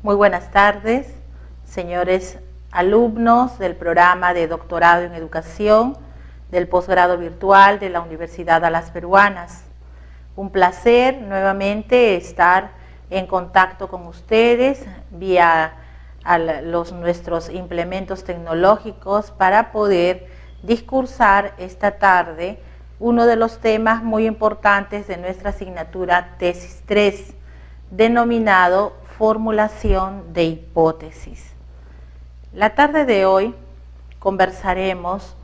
Muy buenas tardes, señores alumnos del programa de doctorado en educación del posgrado virtual de la Universidad de las Peruanas. Un placer nuevamente estar en contacto con ustedes vía nuestros implementos tecnológicos para poder discursar esta tarde uno de los temas muy importantes de nuestra asignatura Tesis 3, denominado formulación de hipótesis. La tarde de hoy conversaremos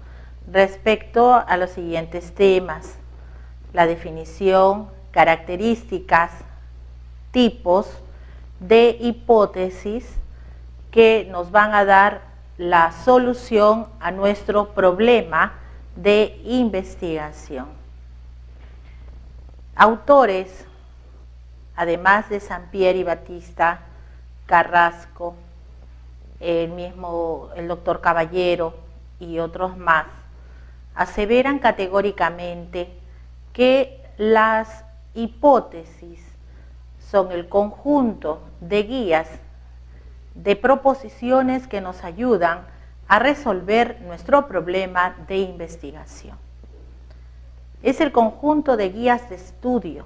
respecto a los siguientes temas: la definición, características, tipos de hipótesis que nos van a dar la solución a nuestro problema de investigación. Autores, además de Sampieri y Batista, Carrasco, el doctor Caballero y otros más, aseveran categóricamente que las hipótesis son el conjunto de guías, de proposiciones que nos ayudan a resolver nuestro problema de investigación. Es el conjunto de guías de estudio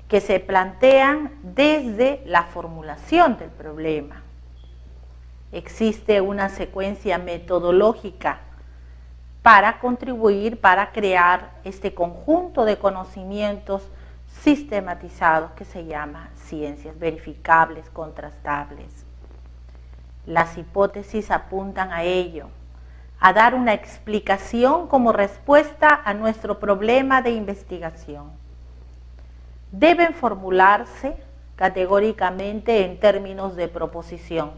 que se plantean desde la formulación del problema. Existe una secuencia metodológica para contribuir, para crear este conjunto de conocimientos sistematizados que se llama ciencias, verificables, contrastables. Las hipótesis apuntan a ello, a dar una explicación como respuesta a nuestro problema de investigación. Deben formularse categóricamente en términos de proposición,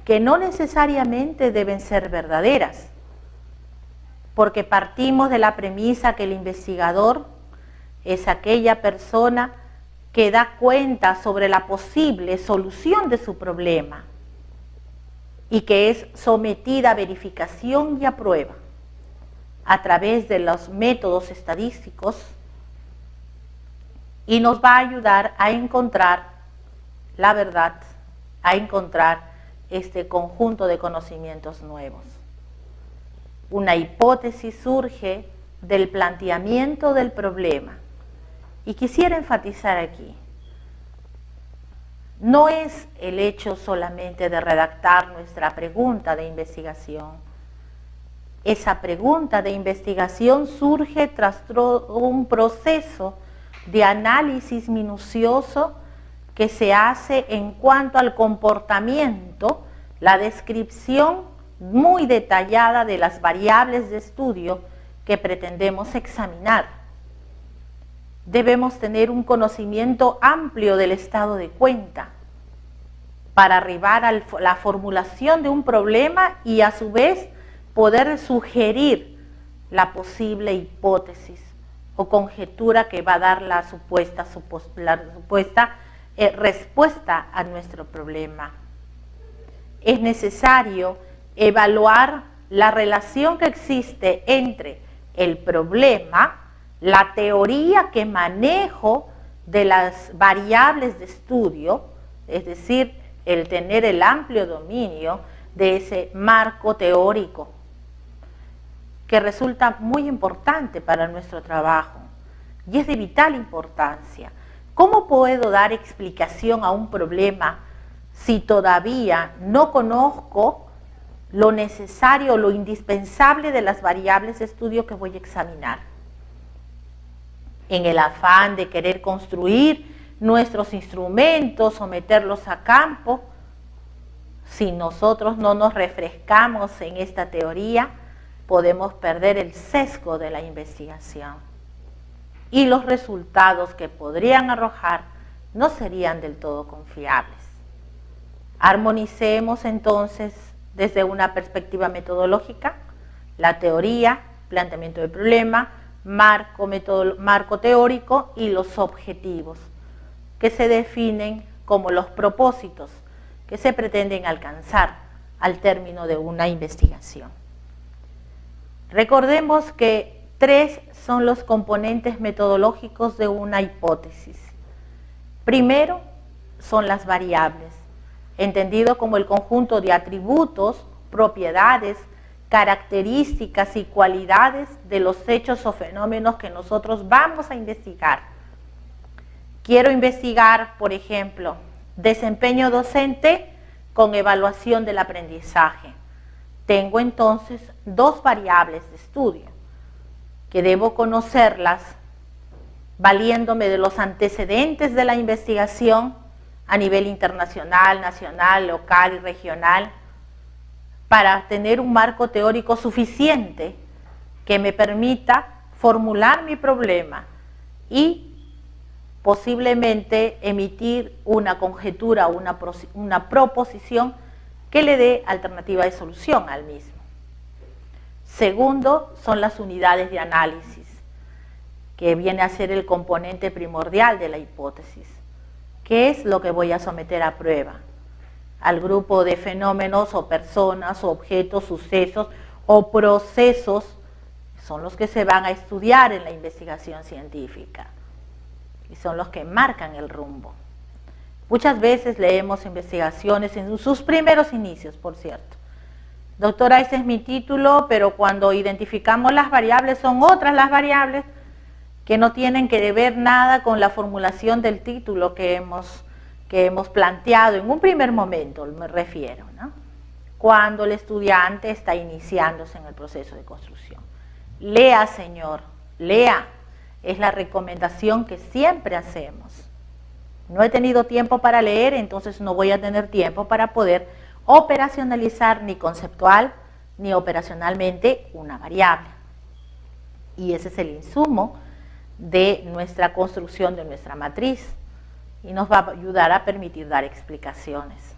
que no necesariamente deben ser verdaderas, porque partimos de la premisa que el investigador es aquella persona que da cuenta sobre la posible solución de su problema y que es sometida a verificación y a prueba a través de los métodos estadísticos, y nos va a ayudar a encontrar la verdad, a encontrar este conjunto de conocimientos nuevos. Una hipótesis surge del planteamiento del problema. Y quisiera enfatizar aquí, no es el hecho solamente de redactar nuestra pregunta de investigación. Esa pregunta de investigación surge tras un proceso de análisis minucioso que se hace en cuanto al comportamiento, la descripción muy detallada de las variables de estudio que pretendemos examinar. Debemos tener un conocimiento amplio del estado de cuenta para arribar a la formulación de un problema y a su vez poder sugerir la posible hipótesis o conjetura que va a dar la supuesta respuesta a nuestro problema. Es necesario evaluar la relación que existe entre el problema, la teoría que manejo de las variables de estudio, es decir, el tener el amplio dominio de ese marco teórico, que resulta muy importante para nuestro trabajo y es de vital importancia. ¿Cómo puedo dar explicación a un problema si todavía no conozco lo necesario, lo indispensable de las variables de estudio que voy a examinar? En el afán de querer construir nuestros instrumentos, someterlos a campo, si nosotros no nos refrescamos en esta teoría, podemos perder el sesgo de la investigación y los resultados que podrían arrojar no serían del todo confiables. Armonicemos entonces desde una perspectiva metodológica la teoría, planteamiento del problema, marco teórico y los objetivos, que se definen como los propósitos que se pretenden alcanzar al término de una investigación. Recordemos que 3 son los componentes metodológicos de una hipótesis. Primero, son las variables, entendido como el conjunto de atributos, propiedades, características y cualidades de los hechos o fenómenos que nosotros vamos a investigar. Quiero investigar, por ejemplo, desempeño docente con evaluación del aprendizaje. Tengo entonces dos variables de estudio, que debo conocerlas valiéndome de los antecedentes de la investigación a nivel internacional, nacional, local y regional, para tener un marco teórico suficiente que me permita formular mi problema y posiblemente emitir una conjetura o una proposición que le dé alternativa de solución al mismo. Segundo, son las unidades de análisis, que viene a ser el componente primordial de la hipótesis. ¿Qué es lo que voy a someter a prueba? Al grupo de fenómenos o personas o objetos, sucesos o procesos son los que se van a estudiar en la investigación científica y son los que marcan el rumbo. Muchas veces leemos investigaciones en sus primeros inicios, por cierto. Doctora, ese es mi título, pero cuando identificamos las variables son otras las variables que no tienen que ver nada con la formulación del título que hemos planteado en un primer momento, me refiero, ¿no? Cuando el estudiante está iniciándose en el proceso de construcción. Lea, señor, lea, es la recomendación que siempre hacemos. No he tenido tiempo para leer, entonces no voy a tener tiempo para poder operacionalizar ni conceptual ni operacionalmente una variable. Y ese es el insumo de nuestra construcción de nuestra matriz y nos va a ayudar a permitir dar explicaciones.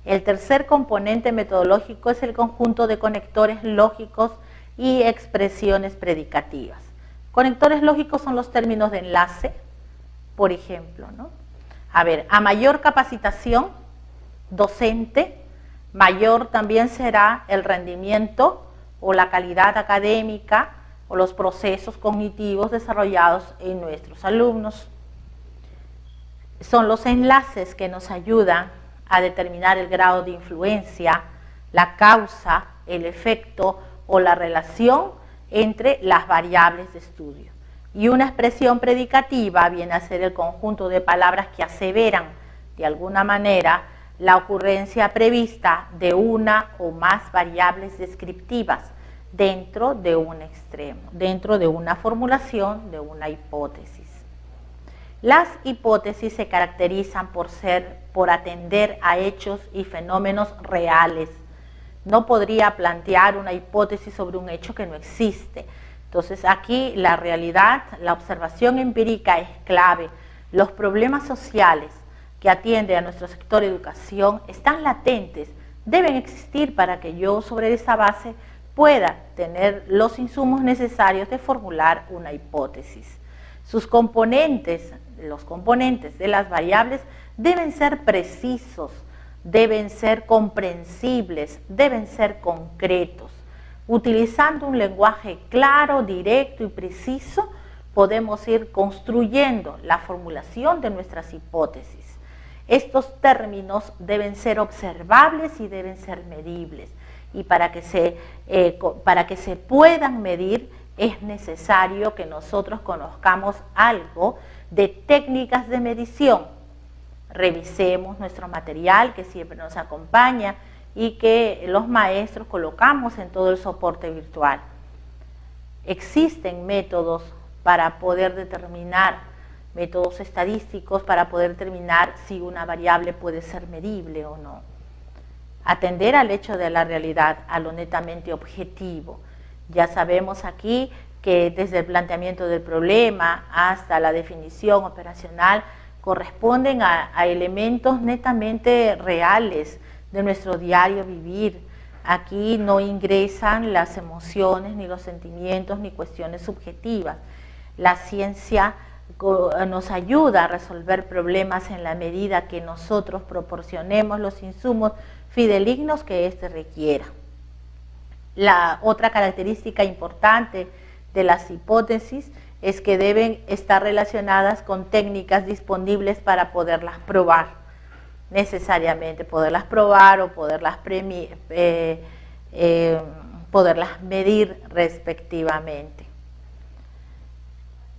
El tercer componente metodológico es el conjunto de conectores lógicos y expresiones predicativas. Conectores lógicos son los términos de enlace, por ejemplo, ¿no? A ver, a mayor capacitación docente, mayor también será el rendimiento o la calidad académica o los procesos cognitivos desarrollados en nuestros alumnos. Son los enlaces que nos ayudan a determinar el grado de influencia, la causa, el efecto o la relación entre las variables de estudio. Y una expresión predicativa viene a ser el conjunto de palabras que aseveran de alguna manera la ocurrencia prevista de una o más variables descriptivas dentro de un extremo, dentro de una formulación de una hipótesis. Las hipótesis se caracterizan por atender a hechos y fenómenos reales. No podría plantear una hipótesis sobre un hecho que no existe. Entonces aquí la realidad, la observación empírica es clave. Los problemas sociales que atiende a nuestro sector educación están latentes, deben existir para que yo sobre esa base pueda tener los insumos necesarios de formular una hipótesis. Sus componentes, los componentes de las variables deben ser precisos, deben ser comprensibles, deben ser concretos. Utilizando un lenguaje claro, directo y preciso, podemos ir construyendo la formulación de nuestras hipótesis. Estos términos deben ser observables y deben ser medibles. Y para que se puedan medir es necesario que nosotros conozcamos algo de técnicas de medición. Revisemos nuestro material que siempre nos acompaña y que los maestros colocamos en todo el soporte virtual. Existen métodos para poder determinar, métodos estadísticos para poder determinar si una variable puede ser medible o no. Atender al hecho de la realidad, a lo netamente objetivo. Ya sabemos aquí que desde el planteamiento del problema hasta la definición operacional corresponden a elementos netamente reales de nuestro diario vivir. Aquí no ingresan las emociones, ni los sentimientos, ni cuestiones subjetivas. La ciencia nos ayuda a resolver problemas en la medida que nosotros proporcionemos los insumos fidedignos que éste requiera. La otra característica importante de las hipótesis es que deben estar relacionadas con técnicas disponibles para poderlas probar, necesariamente, poderlas probar o poderlas medir respectivamente.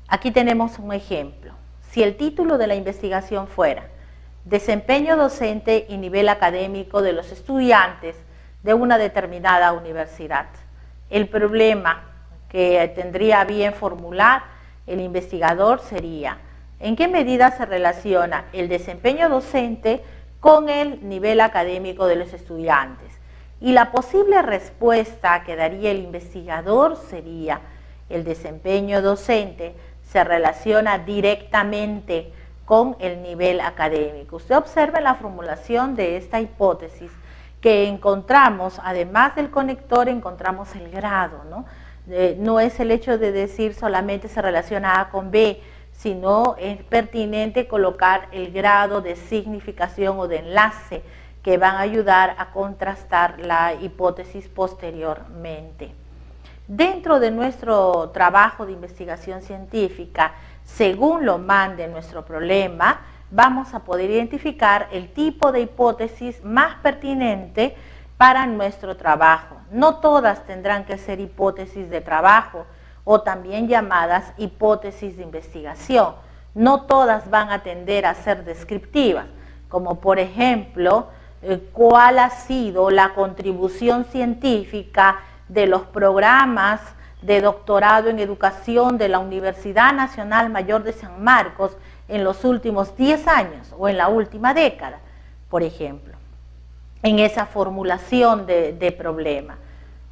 Aquí tenemos un ejemplo. Si el título de la investigación fuera Desempeño docente y nivel académico de los estudiantes de una determinada universidad, el problema que tendría bien formular el investigador sería: ¿en qué medida se relaciona el desempeño docente con el nivel académico de los estudiantes? Y la posible respuesta que daría el investigador sería: el desempeño docente se relaciona directamente con el nivel académico. Usted observa en la formulación de esta hipótesis que encontramos, además del conector, encontramos el grado, ¿no? No es el hecho de decir solamente se relaciona A con B, sino es pertinente colocar el grado de significación o de enlace que van a ayudar a contrastar la hipótesis posteriormente. Dentro de nuestro trabajo de investigación científica, según lo mande nuestro problema, vamos a poder identificar el tipo de hipótesis más pertinente para nuestro trabajo. No todas tendrán que ser hipótesis de trabajo o también llamadas hipótesis de investigación. No todas van a tender a ser descriptivas, como por ejemplo, cuál ha sido la contribución científica de los programas de doctorado en educación de la Universidad Nacional Mayor de San Marcos en los últimos 10 años o en la última década, por ejemplo. En esa formulación de problema,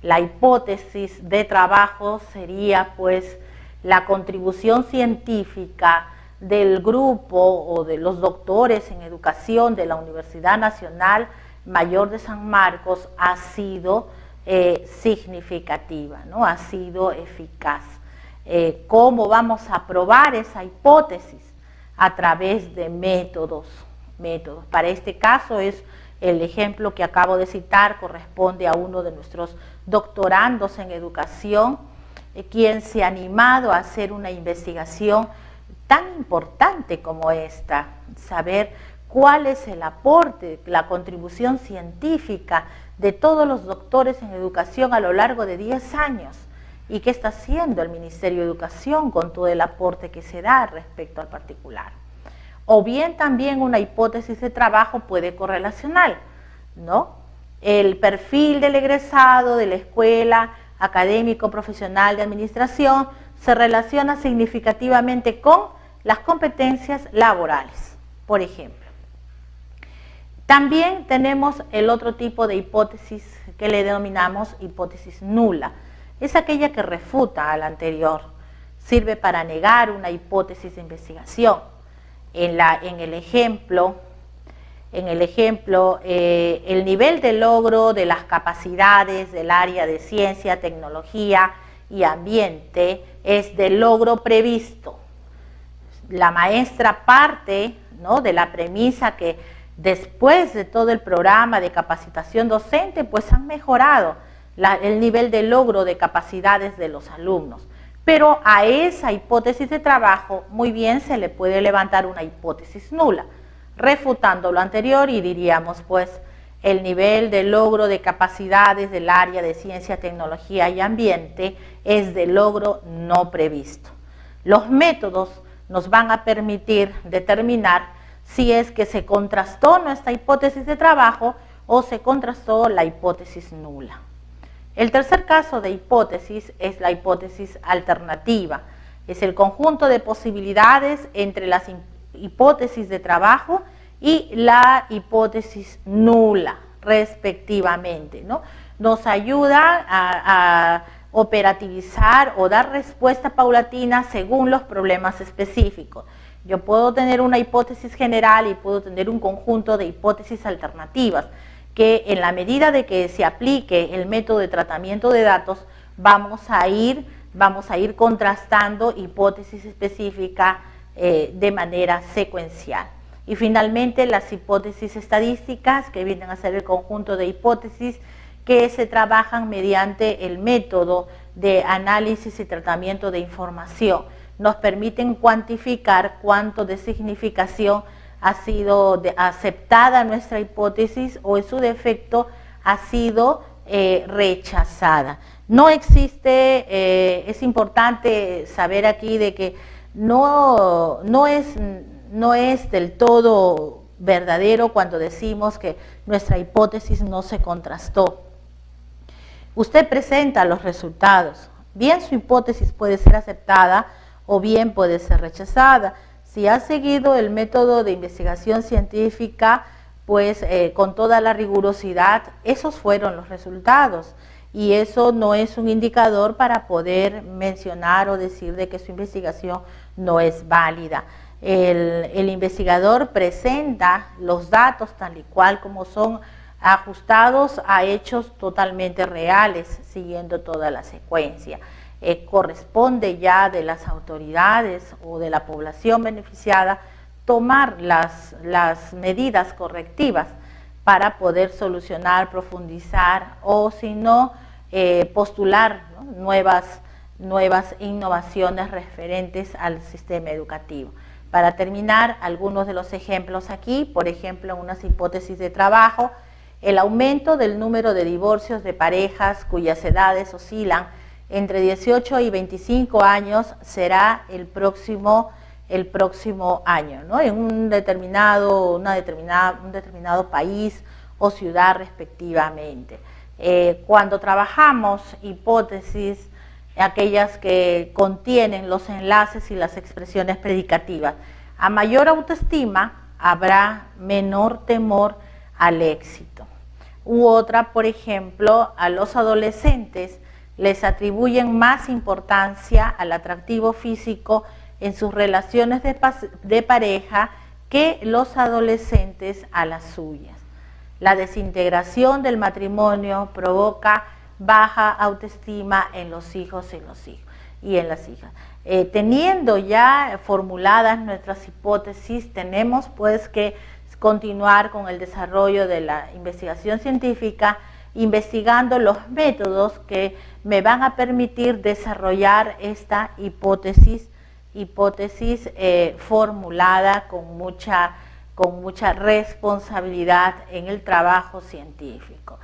la hipótesis de trabajo sería pues la contribución científica del grupo o de los doctores en educación de la Universidad Nacional Mayor de San Marcos ha sido significativa, ¿no? Ha sido eficaz. ¿Cómo vamos a probar esa hipótesis? A través de métodos. Para este caso es el ejemplo que acabo de citar, corresponde a uno de nuestros doctorandos en educación, quien se ha animado a hacer una investigación tan importante como esta, saber cuál es el aporte, la contribución científica de todos los doctores en educación a lo largo de 10 años y qué está haciendo el Ministerio de Educación con todo el aporte que se da respecto al particular. O bien también una hipótesis de trabajo puede correlacionar, ¿no? El perfil del egresado de la Escuela Académico Profesional de Administración se relaciona significativamente con las competencias laborales, por ejemplo. También tenemos el otro tipo de hipótesis que le denominamos hipótesis nula. Es aquella que refuta a la anterior, sirve para negar una hipótesis de investigación. En el ejemplo, el nivel de logro de las capacidades del área de ciencia, tecnología y ambiente es del logro previsto. La maestra parte, ¿no?, de la premisa que después de todo el programa de capacitación docente, pues han mejorado el nivel de logro de capacidades de los alumnos. Pero a esa hipótesis de trabajo muy bien se le puede levantar una hipótesis nula, refutando lo anterior y diríamos pues el nivel de logro de capacidades del área de ciencia, tecnología y ambiente es de logro no previsto. Los métodos nos van a permitir determinar si es que se contrastó nuestra hipótesis de trabajo o se contrastó la hipótesis nula. El tercer caso de hipótesis es la hipótesis alternativa. Es el conjunto de posibilidades entre las hipótesis de trabajo y la hipótesis nula, respectivamente, ¿no? Nos ayuda a operativizar o dar respuesta paulatina según los problemas específicos. Yo puedo tener una hipótesis general y puedo tener un conjunto de hipótesis alternativas que en la medida de que se aplique el método de tratamiento de datos vamos a ir contrastando hipótesis específicas de manera secuencial. Y finalmente las hipótesis estadísticas, que vienen a ser el conjunto de hipótesis que se trabajan mediante el método de análisis y tratamiento de información. nos permiten cuantificar cuánto de significación ha sido aceptada nuestra hipótesis o en su defecto ha sido rechazada. No existe, es importante saber aquí de que no es del todo verdadero cuando decimos que nuestra hipótesis no se contrastó. Usted presenta los resultados. Bien, su hipótesis puede ser aceptada o bien puede ser rechazada. Si ha seguido el método de investigación científica, pues con toda la rigurosidad, esos fueron los resultados. Y eso no es un indicador para poder mencionar o decir de que su investigación no es válida. El investigador presenta los datos tal y cual como son, ajustados a hechos totalmente reales, siguiendo toda la secuencia. Corresponde ya de las autoridades o de la población beneficiada tomar las medidas correctivas para poder solucionar, profundizar o si no, postular, ¿no?, nuevas innovaciones referentes al sistema educativo. Para terminar, algunos de los ejemplos aquí, por ejemplo, unas hipótesis de trabajo, el aumento del número de divorcios de parejas cuyas edades oscilan entre 18 y 25 años será el próximo año, ¿no?, en un determinado país o ciudad respectivamente. Cuando trabajamos hipótesis, aquellas que contienen los enlaces y las expresiones predicativas, a mayor autoestima habrá menor temor al éxito. U otra, por ejemplo, a los adolescentes les atribuyen más importancia al atractivo físico en sus relaciones de pareja que los adolescentes a las suyas. La desintegración del matrimonio provoca baja autoestima en los hijos y en las hijas. Teniendo ya formuladas nuestras hipótesis, tenemos pues que continuar con el desarrollo de la investigación científica, investigando los métodos que me van a permitir desarrollar esta hipótesis formulada con mucha responsabilidad en el trabajo científico.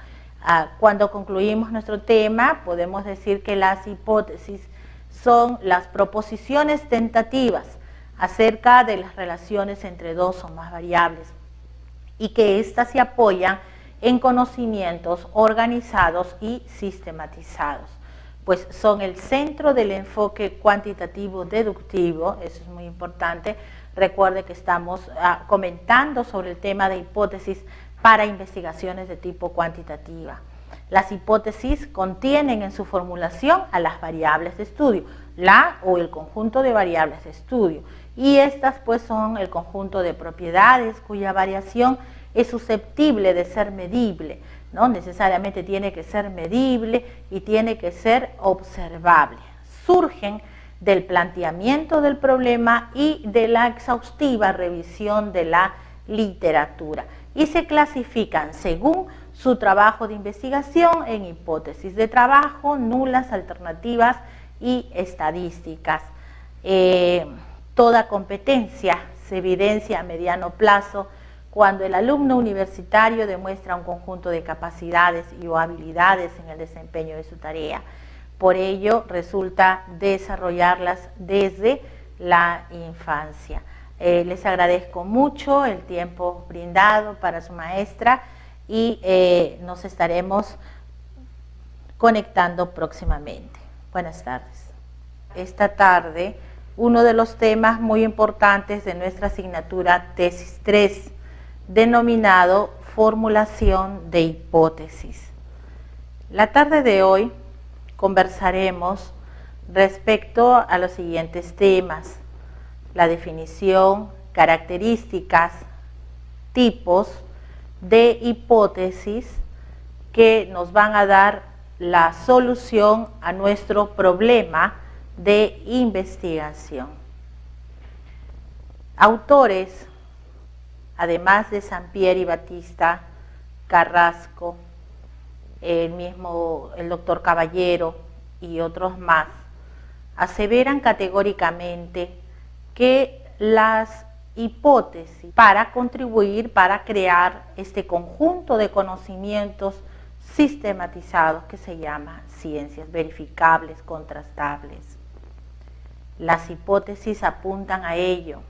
Cuando concluimos nuestro tema, podemos decir que las hipótesis son las proposiciones tentativas acerca de las relaciones entre dos o más variables y que éstas se apoyan en conocimientos organizados y sistematizados, pues son el centro del enfoque cuantitativo deductivo. Eso es muy importante. Recuerde que estamos comentando sobre el tema de hipótesis para investigaciones de tipo cuantitativa. Las hipótesis contienen en su formulación a las variables de estudio, la o el conjunto de variables de estudio, y estas pues son el conjunto de propiedades cuya variación es susceptible de ser medible, no necesariamente tiene que ser medible y tiene que ser observable. Surgen del planteamiento del problema y de la exhaustiva revisión de la literatura y se clasifican según su trabajo de investigación en hipótesis de trabajo, nulas, alternativas y estadísticas. Toda competencia se evidencia a mediano plazo cuando el alumno universitario demuestra un conjunto de capacidades y o habilidades en el desempeño de su tarea. Por ello, resulta desarrollarlas desde la infancia. Les agradezco mucho el tiempo brindado para su maestra y nos estaremos conectando próximamente. Buenas tardes. Esta tarde, uno de los temas muy importantes de nuestra asignatura Tesis 3, denominado formulación de hipótesis. La tarde de hoy conversaremos respecto a los siguientes temas: la definición, características, tipos de hipótesis que nos van a dar la solución a nuestro problema de investigación. Autores, además de Sampieri y Batista, Carrasco, el doctor Caballero y otros más, aseveran categóricamente que las hipótesis para contribuir, para crear este conjunto de conocimientos sistematizados que se llama ciencias, verificables, contrastables. Las hipótesis apuntan a ello,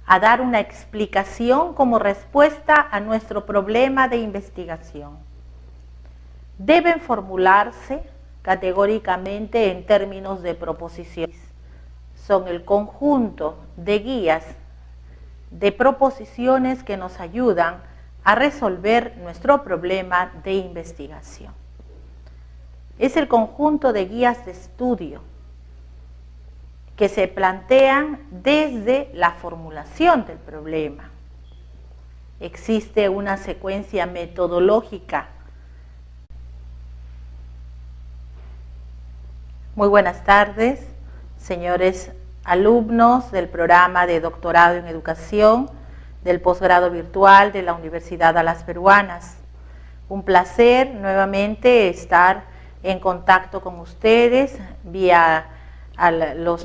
a dar una explicación como respuesta a nuestro problema de investigación. Deben formularse categóricamente en términos de proposiciones. Son el conjunto de guías, de proposiciones que nos ayudan a resolver nuestro problema de investigación. Es el conjunto de guías de estudio que se plantean desde la formulación del problema. Existe una secuencia metodológica. Muy buenas tardes, señores alumnos del programa de doctorado en educación del posgrado virtual de la Universidad de las Peruanas. Un placer nuevamente estar en contacto con ustedes vía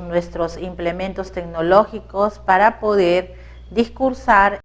nuestros implementos tecnológicos para poder discursar